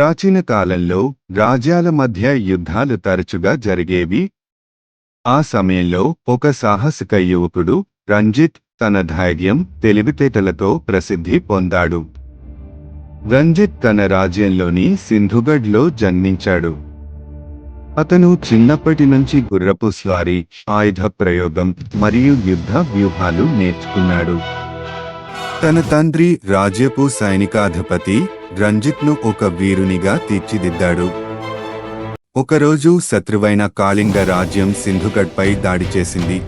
ప్రాచీన కాలంలో రాజ్యాల మధ్య యుద్ధాలు తరచుగా జరిగేవి. ఆ సమయంలో ఒక సాహసిక యువకుడు రంజిత్ తన ధైర్యం, తెలివితేటలతో ప్రసిద్ధి పొందాడు. రంజిత్ తన రాజ్యంలోని సింధుగఢ్లో జన్మించాడు. అతను చిన్నప్పటి నుంచి గుర్రపు స్వారీ, ఆయుధ ప్రయోగం మరియు యుద్ధ వ్యూహాలు నేర్చుకున్నాడు. తన తండ్రి రాజ్యపు సైనికాధిపతి రంజిత్ను ఒక వీరునిగా తీర్చిదిద్దాడు. ఒకరోజు శత్రువైన కాళింగ రాజ్యం సింధుగఢ్పై దాడి చేసింది.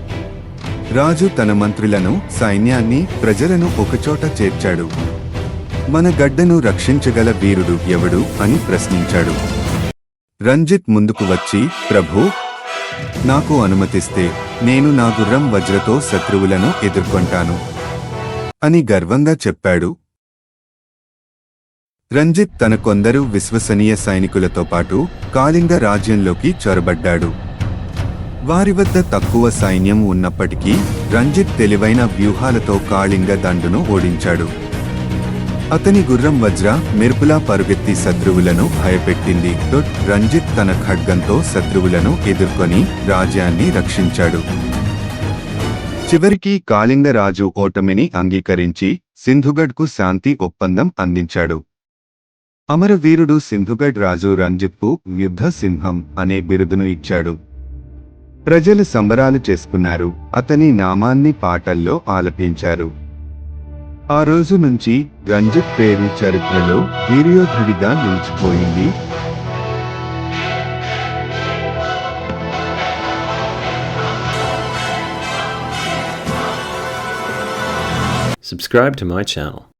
రాజు తన మంత్రులను, సైన్యాన్ని, ప్రజలను ఒకచోట చేర్చాడు. మన గడ్డను రక్షించగల వీరుడు ఎవడు అని ప్రశ్నించాడు. రంజిత్ ముందుకు వచ్చి, ప్రభూ, నాకు అనుమతిస్తే నేను నా గుర్రం వజ్రతో శత్రువులను ఎదుర్కొంటాను అని గర్వంగా చెప్పాడు. రంజిత్ తన కొందరు విశ్వసనీయ సైనికులతో పాటు కాళింగ రాజ్యంలోకి చొరబడ్డాడు. వారి వద్ద తక్కువ సైన్యం ఉన్నప్పటికీ రంజిత్ తెలివైన వ్యూహాలతో కాళింగ దండును ఓడించాడు. అతని గుర్రం వజ్ర మెరుపులా పరుగెత్తి శత్రువులను భయపెట్టింది. రంజిత్ తన ఖడ్గంతో శత్రువులను ఎదుర్కొని రాజ్యాన్ని రక్షించాడు. చివరికి కాళింగరాజు ఓటమిని అంగీకరించి సింధుగఢ్కు శాంతి ఒప్పందం అందించాడు. అమరవీరుడు సింధుగఢ్ రాజు రంజిత్కు యుద్ధ సింహం అనే బిరుదును ఇచ్చాడు. ప్రజలు సంబరాలు చేసుకున్నారు. అతని నామాన్ని పాటల్లో ఆలపించారు. ఆ రోజు నుంచి రంజిత్ పేరు చరిత్రలో వీర్యోధుడిగా నిలిచిపోయింది. Subscribe to my channel.